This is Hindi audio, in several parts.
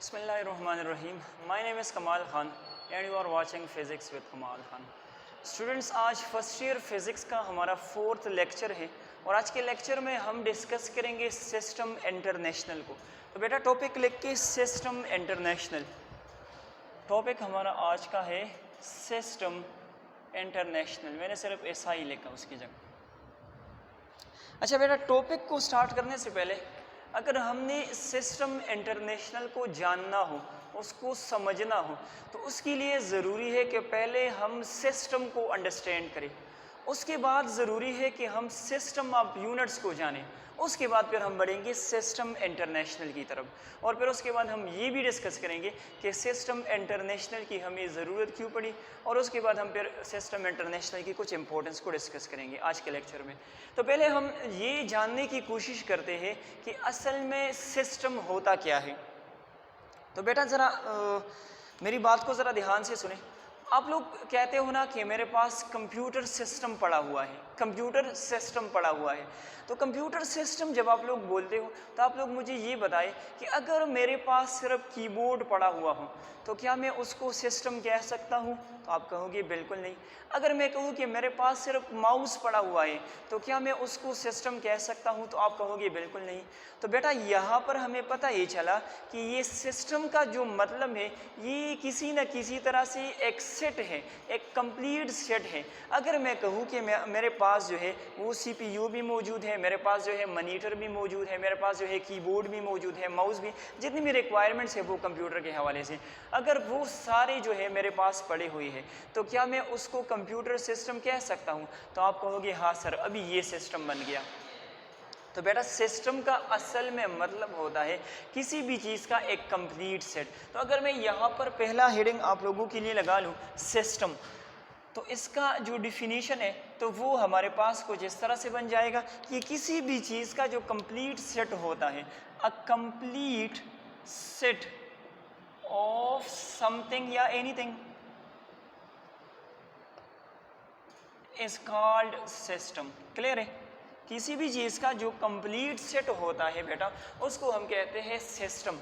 Bismillahirrahmanirrahim. My name is Kamal Khan and you are watching Physics with Kamal Khan. Students, आज फर्स्ट ईयर फिज़िक्स का हमारा 4th लेक्चर है और आज के लेक्चर में हम डिस्कस करेंगे सिस्टम इंटरनेशनल को। तो बेटा टॉपिक लिख के सिस्टम इंटरनेशनल। टॉपिक हमारा आज का है सिस्टम इंटरनेशनल। मैंने सिर्फ ऐसा ही लिखा उसकी जगह। अच्छा बेटा, टॉपिक को स्टार्ट करने से पहले अगर हमने सिस्टम इंटरनेशनल को जानना हो, उसको समझना हो, तो उसके लिए ज़रूरी है कि पहले हम सिस्टम को अंडरस्टैंड करें। उसके बाद ज़रूरी है कि हम सिस्टम ऑफ यूनिट्स को जानें। उसके बाद फिर हम बढ़ेंगे सिस्टम इंटरनेशनल की तरफ और फिर उसके बाद हम ये भी डिस्कस करेंगे कि सिस्टम इंटरनेशनल की हमें ज़रूरत क्यों पड़ी और उसके बाद हम फिर सिस्टम इंटरनेशनल की कुछ इंपॉर्टेंस को डिस्कस करेंगे आज के लेक्चर में। तो पहले हम ये जानने की कोशिश करते हैं कि असल में सिस्टम होता क्या है। तो बेटा ज़रा मेरी बात को ज़रा ध्यान से सुने। आप लोग कहते हो ना कि मेरे पास कंप्यूटर सिस्टम पड़ा हुआ है, कंप्यूटर सिस्टम पड़ा हुआ है। तो कंप्यूटर सिस्टम जब आप लोग बोलते हो तो आप लोग मुझे ये बताएं कि अगर मेरे पास सिर्फ कीबोर्ड पड़ा हुआ हो तो क्या मैं उसको सिस्टम कह सकता हूँ? तो आप कहोगे बिल्कुल नहीं। अगर मैं कहूँ कि मेरे पास सिर्फ माउस पड़ा हुआ है तो क्या मैं उसको सिस्टम कह सकता हूँ? तो आप कहोगे बिल्कुल नहीं। तो बेटा यहाँ पर हमें पता ये चला कि ये सिस्टम का जो मतलब है ये किसी न किसी तरह से एक सेट है, एक कंप्लीट सेट है। अगर मैं कहूँ कि मेरे पास जो है वो CPU भी मौजूद है, मेरे पास जो है मॉनिटर भी मौजूद है, मेरे पास जो है कीबोर्ड भी मौजूद है, माउस भी, जितनी भी रिक्वायरमेंट्स है वो कंप्यूटर के हवाले से, अगर वो सारे जो है मेरे पास पड़े हुए हैं तो क्या मैं उसको कंप्यूटर सिस्टम कह सकता हूँ? तो आप कहोगे हाँ सर, अभी ये सिस्टम बन गया। तो बेटा सिस्टम का असल में मतलब होता है किसी भी चीज़ का एक कंप्लीट सेट। तो अगर मैं यहाँ पर पहला हेडिंग आप लोगों के लिए लगा लूँ सिस्टम, तो इसका जो डिफिनीशन है तो वो हमारे पास कुछ इस तरह से बन जाएगा कि किसी भी चीज़ का जो कंप्लीट सेट होता है, a complete set of something या anything is called system. Clear है? किसी भी चीज़ का जो कंप्लीट सेट होता है बेटा उसको हम कहते हैं सिस्टम।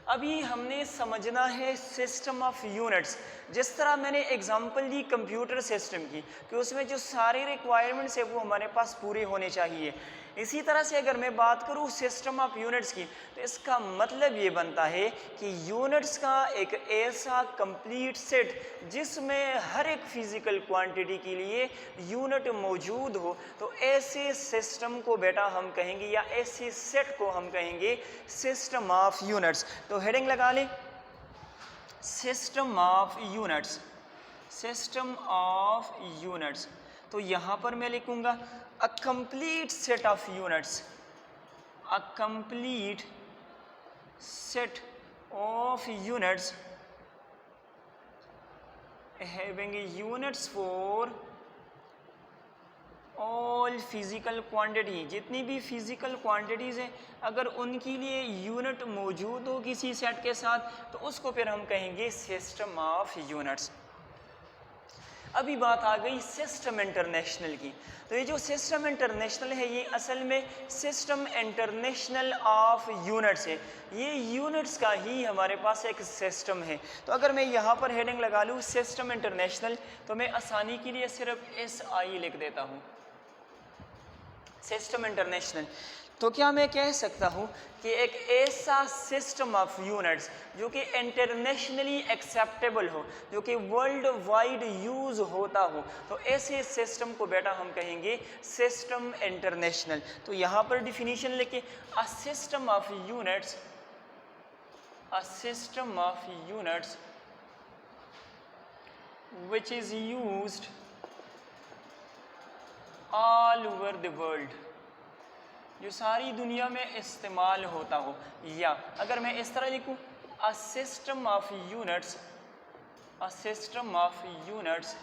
अभी हमने समझना है सिस्टम ऑफ यूनिट्स। जिस तरह मैंने एग्जांपल दी कंप्यूटर सिस्टम की कि उसमें जो सारे रिक्वायरमेंट्स है वो हमारे पास पूरे होने चाहिए, इसी तरह से अगर मैं बात करूँ सिस्टम ऑफ यूनिट्स की तो इसका मतलब ये बनता है कि यूनिट्स का एक ऐसा कंप्लीट सेट जिसमें हर एक फिज़िकल क्वांटिटी के लिए यूनिट मौजूद हो, तो ऐसे सिस्टम को बेटा हम कहेंगे या ऐसे सेट को हम कहेंगे सिस्टम ऑफ यूनिट्स। तो हेडिंग लगा लें system of units, system of units. तो यहाँ पर मैं लिखूँगा अ complete set of units, a complete set of units having units for all physical quantity. जितनी भी फिज़िकल क्वांटिटीज़ हैं अगर उनके लिए यूनिट मौजूद हो किसी सेट के साथ तो उसको फिर हम कहेंगे सिस्टम ऑफ यूनिट्स। अभी बात आ गई सिस्टम इंटरनेशनल की। तो ये जो सिस्टम इंटरनेशनल है ये असल में सिस्टम इंटरनेशनल ऑफ यूनिट्स है। ये यूनिट्स का ही हमारे पास एक सिस्टम है। तो अगर मैं यहाँ पर हेडिंग लगा लूँ सिस्टम इंटरनेशनल तो मैं आसानी के लिए सिर्फ SI लिख देता हूँ, सिस्टम इंटरनेशनल। तो क्या मैं कह सकता हूँ कि एक ऐसा सिस्टम ऑफ यूनिट्स जो कि इंटरनेशनली एक्सेप्टेबल हो, जो कि वर्ल्ड वाइड यूज़ होता हो, तो ऐसे सिस्टम को बेटा हम कहेंगे सिस्टम इंटरनेशनल। तो यहाँ पर डिफिनीशन लिखे a system of units, a system of units which is used all over the world, जो सारी दुनिया में इस्तेमाल होता हो। या अगर मैं इस तरह लिखूं a system of units, a system of units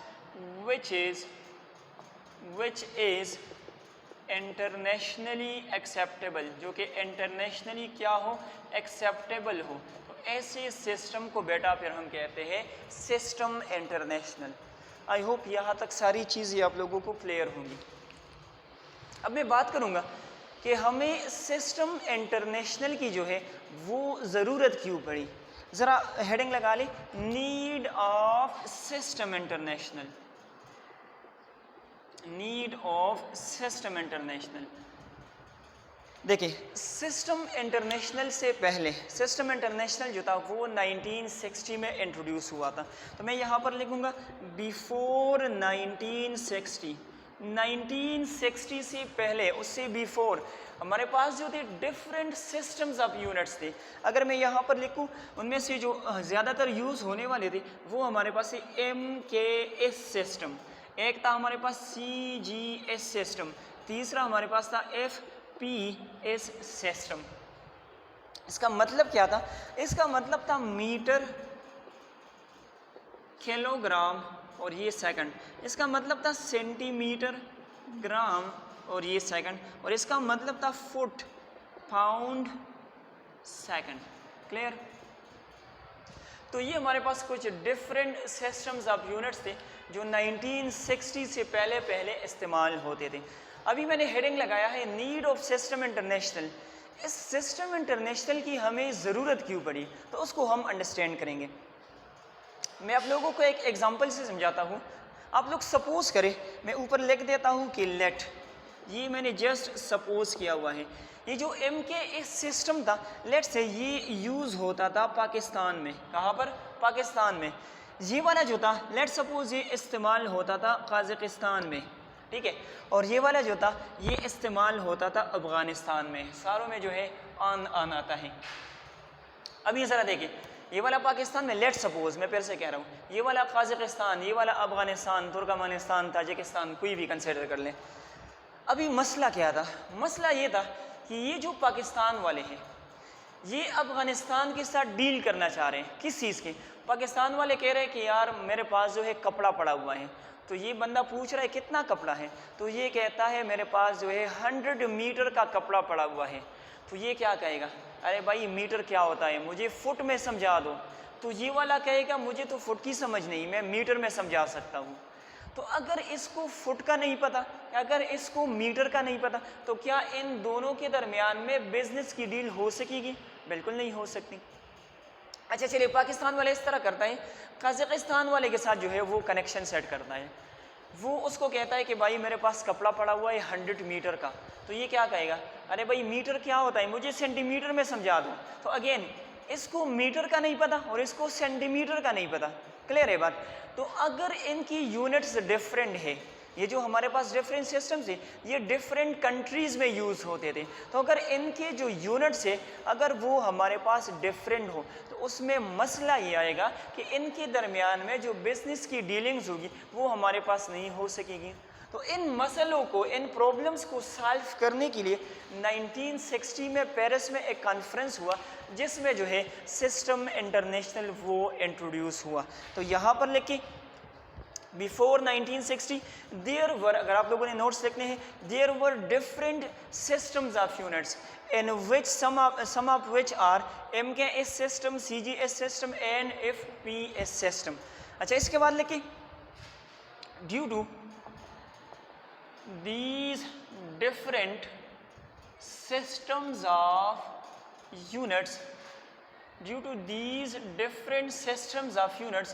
which is internationally acceptable, जो कि इंटरनेशनली क्या हो, एक्सेप्टेबल हो, तो ऐसे सिस्टम को बेटा फिर हम कहते हैं सिस्टम इंटरनेशनल। आई होप यहाँ तक सारी चीज़ें आप लोगों को क्लियर होंगी। अब मैं बात करूँगा कि हमें सिस्टम इंटरनेशनल की जो है वो ज़रूरत क्यों पड़ी। ज़रा हेडिंग लगा ली, need of system international, need of system international. देखिए सिस्टम इंटरनेशनल से पहले, सिस्टम इंटरनेशनल जो था वो 1960 में इंट्रोड्यूस हुआ था, तो मैं यहाँ पर लिखूँगा बिफोर 1960। 1960 से पहले, उससे बिफोर हमारे पास जो थे डिफरेंट सिस्टम्स ऑफ यूनिट्स थे। अगर मैं यहाँ पर लिखूँ, उनमें से जो ज़्यादातर यूज़ होने वाले थे वो हमारे पास MKS सिस्टम, एक था हमारे पास CGS सिस्टम, तीसरा हमारे पास था FPS सिस्टम। इसका मतलब क्या था? इसका मतलब था मीटर, किलोग्राम और ये सेकंड। इसका मतलब था सेंटीमीटर, ग्राम और ये सेकंड। और इसका मतलब था फुट, पाउंड, सेकंड। क्लियर? तो ये हमारे पास कुछ डिफरेंट सिस्टम्स ऑफ यूनिट्स थे जो 1960 से पहले पहले इस्तेमाल होते थे। अभी मैंने हेडिंग लगाया है नीड ऑफ सिस्टम इंटरनेशनल। इस सिस्टम इंटरनेशनल की हमें ज़रूरत क्यों पड़ी, तो उसको हम अंडरस्टैंड करेंगे। मैं आप लोगों को एक एग्जांपल से समझाता हूँ। आप लोग सपोज़ करें, मैं ऊपर लिख देता हूँ कि लेट, ये मैंने जस्ट सपोज़ किया हुआ है। ये जो MKS सिस्टम था, लेट से ये यूज़ होता था पाकिस्तान में। कहाँ पर? पाकिस्तान में। ये वाला जो था, लेट सपोज़ ये इस्तेमाल होता था कज़ाकिस्तान में, ठीक है। और ये वाला जो था ये इस्तेमाल होता था अफ़गानिस्तान में। सारों में जो है आन आता है। अब ये ज़रा देखिए, ये वाला पाकिस्तान में, लेट सपोज़, मैं फिर से कह रहा हूँ, ये वाला कज़ाकिस्तान, ये वाला अफ़गानिस्तान, तुर्कमानिस्तान, ताजिकिस्तान, कोई भी कंसिडर कर लें। अभी मसला क्या था? मसला ये था कि ये जो पाकिस्तान वाले हैं ये अफ़गानिस्तान के साथ डील करना चाह रहे हैं। किस चीज़ की? पाकिस्तान वाले कह रहे हैं कि यार मेरे पास जो है कपड़ा पड़ा हुआ है। तो ये बंदा पूछ रहा है कितना कपड़ा है, तो ये कहता है मेरे पास जो है 100 मीटर का कपड़ा पड़ा हुआ है। तो ये क्या कहेगा? अरे भाई मीटर क्या होता है, मुझे फुट में समझा दो। तो ये वाला कहेगा मुझे तो फुट की समझ नहीं, मैं मीटर में समझा सकता हूँ। तो अगर इसको फुट का नहीं पता, अगर इसको मीटर का नहीं पता, तो क्या इन दोनों के दरमियान में बिजनेस की डील हो सकेगी? बिल्कुल नहीं हो सकती। अच्छा चलिए, पाकिस्तान वाले इस तरह करता है, कज़ाकिस्तान वाले के साथ जो है वो कनेक्शन सेट करता है। वो उसको कहता है कि भाई मेरे पास कपड़ा पड़ा हुआ है 100 मीटर का। तो ये क्या कहेगा? अरे भाई मीटर क्या होता है, मुझे सेंटीमीटर में समझा दो। तो अगेन इसको मीटर का नहीं पता और इसको सेंटीमीटर का नहीं पता। क्लियर है बात? तो अगर इनकी यूनिट्स डिफरेंट है, ये जो हमारे पास डिफरेंट सिस्टम्स है ये डिफरेंट कंट्रीज़ में यूज़ होते थे, तो अगर इनके जो यूनिट्स है अगर वो हमारे पास डिफरेंट हो तो उसमें मसला ये आएगा कि इनके दरमियान में जो बिज़नेस की डीलिंग्स होगी वो हमारे पास नहीं हो सकेगी। तो इन मसलों को, इन प्रॉब्लम्स को सॉल्व करने के लिए 1960 में पेरिस में एक कॉन्फ्रेंस हुआ जिसमें जो है सिस्टम इंटरनेशनल वो इंट्रोड्यूस हुआ। तो यहाँ पर लिखिए बिफोर 1960 देयर वर, अगर आप लोगों ने नोट्स लिखने हैं, there were different systems of units in which some of which are MKS system, CGS system and FPS system. अच्छा इसके बाद लिखिए due to these different systems of units, due to these different systems of units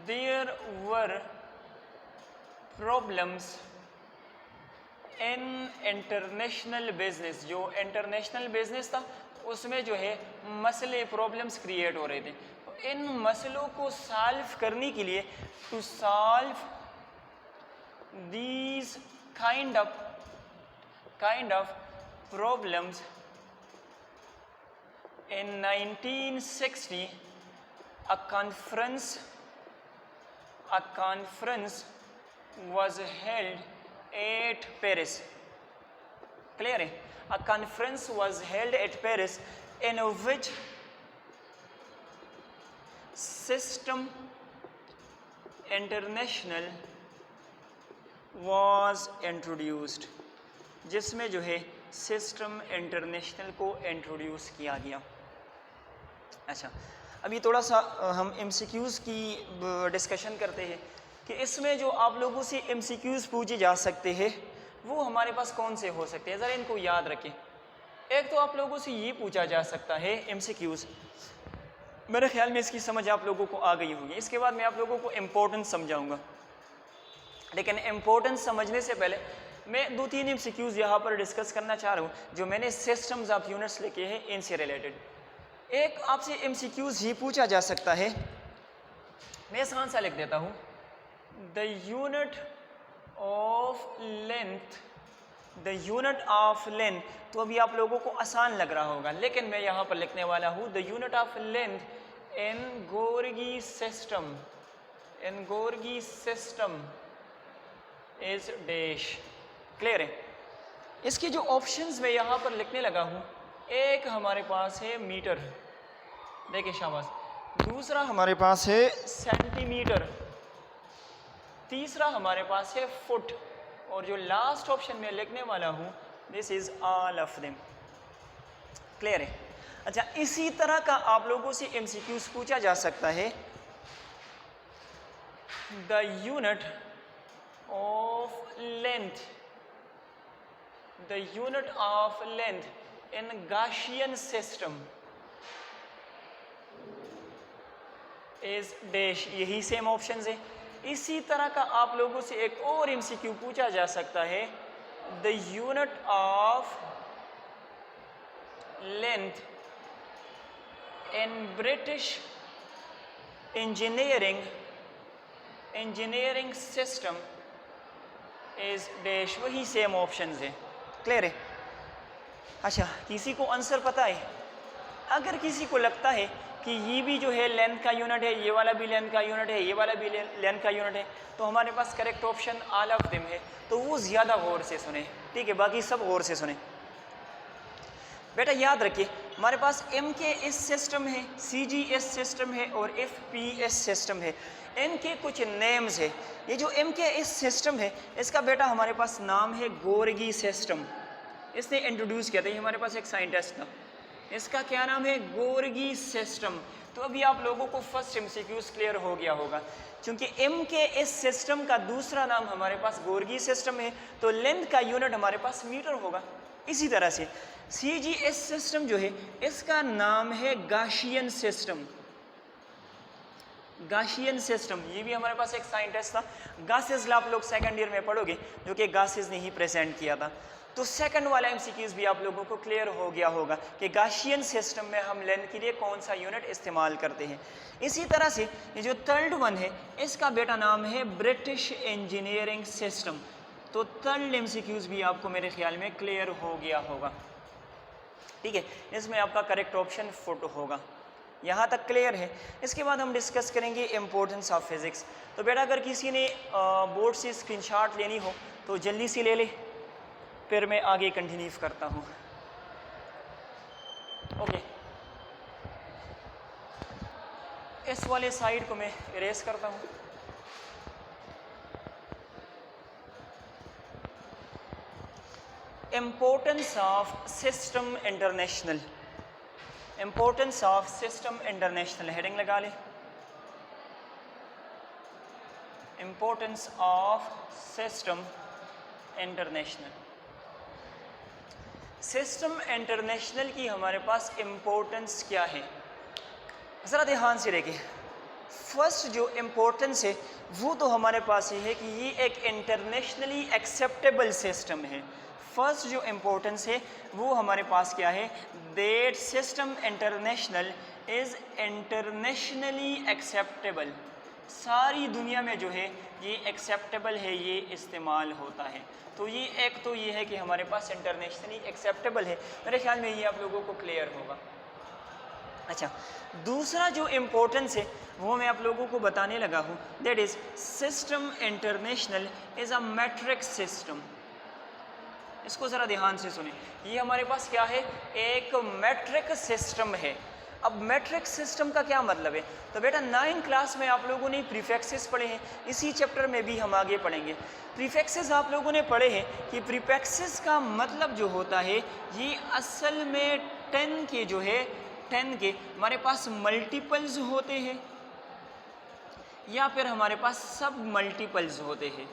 there were problems in international business। जो इंटरनेशनल बिजनेस था उसमें जो है मसले, प्रॉब्लम्स क्रिएट हो रहे थे। तो इन मसलों को सॉल्व करने के लिए, to solve these kind of problems in 1960 a conference was held at Paris। clear है? A conference was held at Paris in which system international was introduced, जिसमें जो है सिस्टम इंटरनेशनल को इंट्रोड्यूस किया गया। अच्छा अभी थोड़ा सा हम MCQs की डिस्कशन करते हैं कि इसमें जो आप लोगों से MCQs पूछे जा सकते हैं वो हमारे पास कौन से हो सकते हैं, ज़रा इनको याद रखें। एक तो आप लोगों से ये पूछा जा सकता है MCQs मेरे ख्याल में इसकी समझ आप लोगों को आ गई होगी। इसके बाद मैं आप लोगों को इम्पोर्टेंस समझाऊंगा, लेकिन इम्पोर्टेंस समझने से पहले मैं 2-3 एमसीक्यूज़ यहाँ पर डिस्कस करना चाह रहा हूँ जो मैंने सिस्टम्स ऑफ यूनिट्स लिखे हैं इनसे रिलेटेड। एक आपसे एमसीक्यूज़ ये पूछा जा सकता है, मैं आसान सा लिख देता हूँ, the unit of length, the unit of length. तो अभी आप लोगों को आसान लग रहा होगा, लेकिन मैं यहाँ पर लिखने वाला हूँ the unit of length in गोर्गी system, in गोर्गी system is dash. Clear है? इसके जो ऑप्शंस मैं यहाँ पर लिखने लगा हूँ, एक हमारे पास है मीटर, देखिए शाबाश, दूसरा हमारे पास है सेंटीमीटर, तीसरा हमारे पास है फुट, और जो लास्ट ऑप्शन में लिखने वाला हूँ this is all of them. Clear है? अच्छा, इसी तरह का आप लोगों से एमसीक्यूज पूछा जा सकता है, the unit of length, the unit of length in Gaussian system is dash. यही सेम ऑप्शंस है। इसी तरह का आप लोगों से एक और एमसीक्यू पूछा जा सकता है, the unit of length in British engineering system is dash. वही सेम ऑप्शंस है। क्लियर है? अच्छा, किसी को आंसर पता है? अगर किसी को लगता है कि ये भी जो है लेंथ का यूनिट है, ये वाला भी लेंथ का यूनिट है, ये वाला भी लेंथ का यूनिट है, तो हमारे पास correct option all of them है, तो वो ज़्यादा गौर से सुने। ठीक है, बाकी सब गौर से सुने। बेटा याद रखिए, हमारे पास MKS सिस्टम है, CGS सिस्टम है और FPS सिस्टम है। इनके कुछ नेम्स है। ये जो MKS सिस्टम है, इसका बेटा हमारे पास नाम है गोर्गी सिस्टम। इसने इंट्रोड्यूस किया था, ये हमारे पास एक साइंटिस्ट था, इसका क्या नाम है? गोर्गी सिस्टम। तो अभी आप लोगों को फर्स्ट एमसीक्यूज क्लियर हो गया होगा, क्योंकि MKS सिस्टम का दूसरा नाम हमारे पास गोर्गी सिस्टम है, तो लेंथ का यूनिट हमारे पास मीटर होगा। इसी तरह से CGS सिस्टम जो है, इसका नाम है गाशियन सिस्टम। गाशियन सिस्टम, ये भी हमारे पास एक साइंटिस्ट था, गासेस आप लोग सेकंड ईयर में पढ़ोगे, जो कि गासेस ने ही प्रेजेंट किया था। तो सेकंड वाला एमसीक्यूज भी आप लोगों को क्लियर हो गया होगा कि गाशियन सिस्टम में हम लेंथ के लिए कौन सा यूनिट इस्तेमाल करते हैं। इसी तरह से ये जो थर्ड वन है, इसका बेटा नाम है ब्रिटिश इंजीनियरिंग सिस्टम। तो थर्ड एमसीक्यूज भी आपको मेरे ख्याल में क्लियर हो गया होगा। ठीक है, इसमें आपका करेक्ट ऑप्शन फुट होगा। यहाँ तक क्लियर है? इसके बाद हम डिस्कस करेंगे इम्पोर्टेंस ऑफ फिज़िक्स। तो बेटा अगर किसी ने बोर्ड से स्क्रीनशॉट लेनी हो तो जल्दी से ले ले, फिर मैं आगे कंटिन्यू करता हूँ। ओके, इस वाले साइड को मैं इरेज करता हूँ। Importance of system international, importance of system international heading लगा ले। Importance of system international. System international की हमारे पास इम्पोर्टेंस क्या है, ज़रा ध्यान से देखिए। फर्स्ट जो इम्पोर्टेंस है वो तो हमारे पास ये है कि ये एक इंटरनेशनली एक्सेप्टेबल सिस्टम है। फर्स्ट जो इम्पोर्टेंस है वो हमारे पास क्या है, that system international is internationally acceptable. सारी दुनिया में जो है ये एक्सेप्टेबल है, ये इस्तेमाल होता है। तो ये एक तो ये है कि हमारे पास इंटरनेशनली एक्सेप्टेबल है। मेरे ख्याल में ये आप लोगों को क्लियर होगा। अच्छा, दूसरा जो इम्पोर्टेंस है वो मैं आप लोगों को बताने लगा हूँ, that is system international is a matric system. इसको ज़रा ध्यान से सुने। ये हमारे पास क्या है, एक मैट्रिक सिस्टम है। अब मैट्रिक सिस्टम का क्या मतलब है? तो बेटा 9th क्लास में आप लोगों ने प्रीफिक्सेस पढ़े हैं, इसी चैप्टर में भी हम आगे पढ़ेंगे। प्रीफिक्सेस आप लोगों ने पढ़े हैं कि प्रीफिक्सेस का मतलब जो होता है, ये असल में 10 के जो है 10 के हमारे पास मल्टीपल्स होते हैं या फिर हमारे पास सब मल्टीपल्स होते हैं।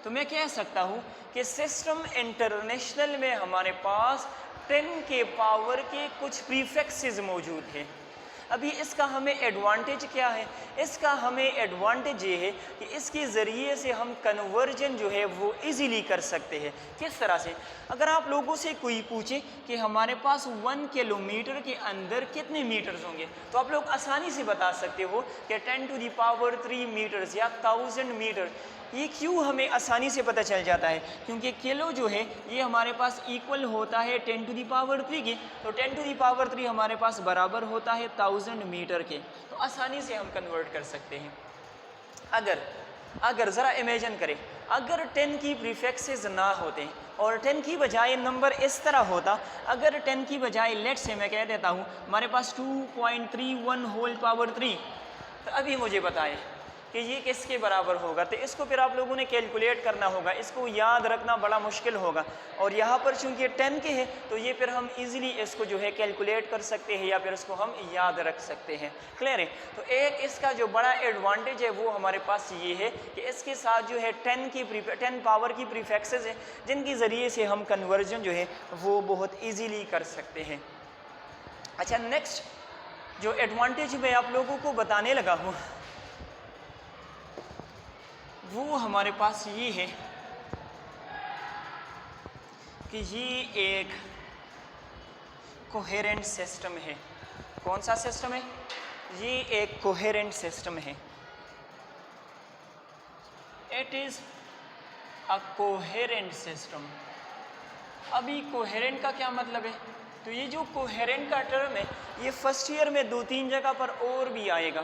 तो मैं कह सकता हूँ कि सिस्टम इंटरनेशनल में हमारे पास 10 के पावर के कुछ प्रीफिक्सेस मौजूद हैं। अभी इसका हमें एडवांटेज क्या है? इसका हमें एडवांटेज ये है कि इसके ज़रिए से हम कन्वर्जन जो है वो इजीली कर सकते हैं। किस तरह से? अगर आप लोगों से कोई पूछे कि हमारे पास 1 किलोमीटर के अंदर कितने मीटर्स होंगे, तो आप लोग आसानी से बता सकते हो कि 10⁻³ मीटर्स या 1000 मीटर। ये क्यों हमें आसानी से पता चल जाता है? क्योंकि किलो जो है ये हमारे पास इक्वल होता है 10⁻³ के, तो 10⁻³ हमारे पास बराबर होता है 1000 मीटर के। तो आसानी से हम कन्वर्ट कर सकते हैं। अगर ज़रा इमेजिन करें, अगर 10 की प्रीफिक्सेस ना होते और 10 की बजाय नंबर इस तरह होता, अगर 10 की बजाय लेट से मैं कह देता हूँ हमारे पास 2.31 होल पावर 3, तो अभी मुझे बताएं कि ये किसके बराबर होगा? तो इसको फिर आप लोगों ने कैलकुलेट करना होगा, इसको याद रखना बड़ा मुश्किल होगा। और यहाँ पर चूँकि 10 के है तो ये फिर हम इजीली इसको जो है कैलकुलेट कर सकते हैं या फिर इसको हम याद रख सकते हैं। क्लियर है? तो एक इसका जो बड़ा एडवांटेज है वो हमारे पास ये है कि इसके साथ जो है 10 पावर की प्रीफिक्सेस है जिनके ज़रिए से हम कन्वर्जन जो है वो बहुत ईजीली कर सकते हैं। अच्छा, नेक्स्ट जो एडवांटेज मैं आप लोगों को बताने लगा हूँ वो हमारे पास ये है कि ये एक कोहेरेंट सिस्टम है। कौन सा सिस्टम है? ये एक कोहेरेंट सिस्टम है। It is a coherent system. अभी कोहेरेंट का क्या मतलब है? तो ये जो कोहेरेंट का टर्म है ये फर्स्ट ईयर में 2-3 जगह पर और भी आएगा।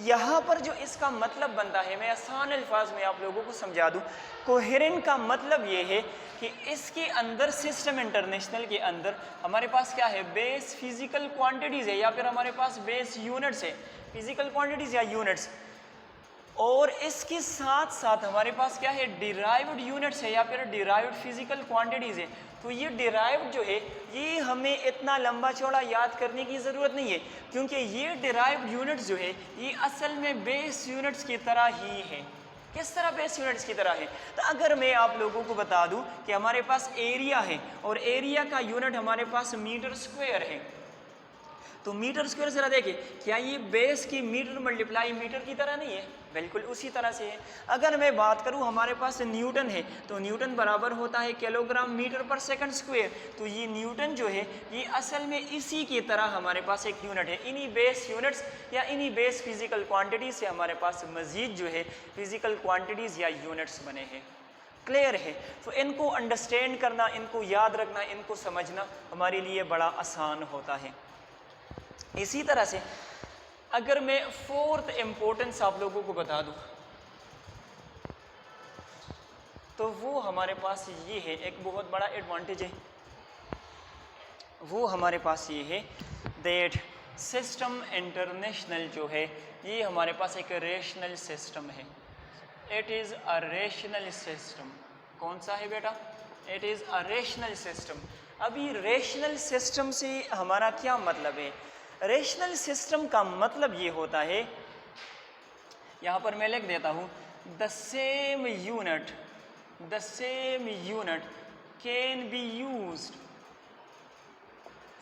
यहाँ पर जो इसका मतलब बनता है, मैं आसान अल्फाज में आप लोगों को समझा दूँ। कोहेरेंट का मतलब ये है कि इसके अंदर सिस्टम इंटरनेशनल के अंदर हमारे पास क्या है? बेस फिजिकल क्वांटिटीज़ है या फिर हमारे पास बेस यूनिट्स है, फिजिकल क्वांटिटीज़ या यूनिट्स। और इसके साथ साथ हमारे पास क्या है? डिराइव्ड यूनिट्स है या फिर डिराइव्ड फिजिकल क्वांटिटीज़ है। तो ये डिराइव्ड जो है ये हमें इतना लंबा चौड़ा याद करने की ज़रूरत नहीं है, क्योंकि ये डिराइव्ड यूनिट्स जो है ये असल में बेस यूनिट्स की तरह ही है। किस तरह? बेस यूनिट्स की तरह है। तो अगर मैं आप लोगों को बता दूं कि हमारे पास एरिया है और एरिया का यूनिट हमारे पास मीटर स्क्वायर है, तो मीटर स्क्वायर ज़रा देखिए, क्या ये बेस की मीटर मल्टीप्लाई मीटर की तरह नहीं है? बिल्कुल उसी तरह से है। अगर मैं बात करूं हमारे पास न्यूटन है तो न्यूटन बराबर होता है किलोग्राम मीटर पर सेकंड स्क्वायर। तो ये न्यूटन जो है ये असल में इसी की तरह हमारे पास एक यूनिट है। इन्हीं बेस यूनिट्स या इन्हीं बेस फिजिकल क्वांटिटी से हमारे पास मज़ीद जो है फिजिकल क्वांटिटीज़ या यूनिट्स बने हैं। क्लियर है? तो इनको अंडरस्टैंड करना, इनको याद रखना, इनको समझना हमारे लिए बड़ा आसान होता है। इसी तरह से अगर मैं फोर्थ इम्पोर्टेंस आप लोगों को बता दूं तो वो हमारे पास ये है, एक बहुत बड़ा एडवांटेज है वो हमारे पास ये है दैट सिस्टम इंटरनेशनल जो है ये हमारे पास एक रेशनल सिस्टम है। It is a rational system. कौन सा है बेटा? It is a rational system. अभी रेशनल सिस्टम से हमारा क्या मतलब है? रेशनल सिस्टम का मतलब ये होता है, यहाँ पर मैं लिख देता हूँ, the same unit can be used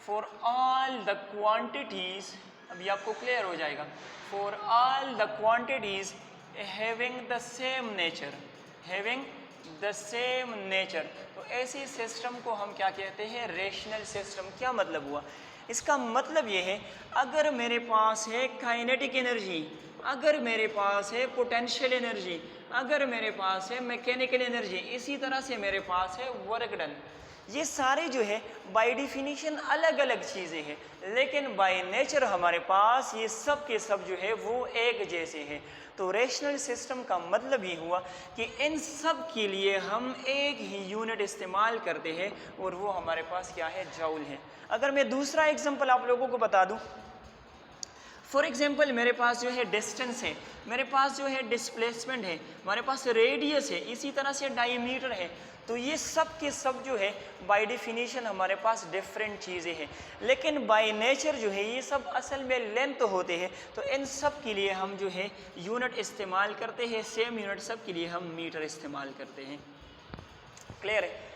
for all the quantities. अभी आपको क्लियर हो जाएगा। For all the quantities having the same nature. तो ऐसे सिस्टम को हम क्या कहते हैं? Rational system. क्या मतलब हुआ? इसका मतलब ये है, अगर मेरे पास है काइनेटिक एनर्जी, अगर मेरे पास है पोटेंशियल एनर्जी, अगर मेरे पास है मैकेनिकल एनर्जी, इसी तरह से मेरे पास है वर्क डन, ये सारे जो है बाय डिफिनीशन अलग अलग चीज़ें हैं, लेकिन बाय नेचर हमारे पास ये सब के सब जो है वो एक जैसे हैं। तो रेशनल सिस्टम का मतलब ये हुआ कि इन सब के लिए हम एक ही यूनिट इस्तेमाल करते हैं और वो हमारे पास क्या है? जूल है। अगर मैं दूसरा एग्जांपल आप लोगों को बता दूं, फॉर एग्जांपल मेरे पास जो है डिस्टेंस है, मेरे पास जो है डिस्प्लेसमेंट है, हमारे पास रेडियस है, इसी तरह से डायमीटर है। तो ये सब के सब जो है बाय डेफिनेशन हमारे पास डिफरेंट चीज़ें हैं, लेकिन बाय नेचर जो है ये सब असल में लेंथ होते हैं। तो इन सब के लिए हम जो है यूनिट इस्तेमाल करते हैं, सेम यूनिट सब के लिए हम मीटर इस्तेमाल करते हैं। क्लियर है?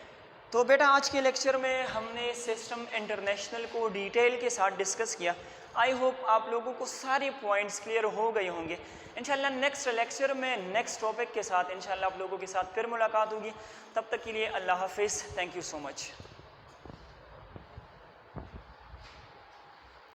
तो बेटा आज के लेक्चर में हमने सिस्टम इंटरनेशनल को डिटेल के साथ डिस्कस किया। आई होप आप लोगों को सारे पॉइंट्स क्लियर हो गए होंगे। इंशाल्लाह नेक्स्ट लेक्चर में नेक्स्ट टॉपिक के साथ इंशाल्लाह आप लोगों के साथ फिर मुलाकात होगी। तब तक के लिए अल्लाह हाफिज़। Thank you so much.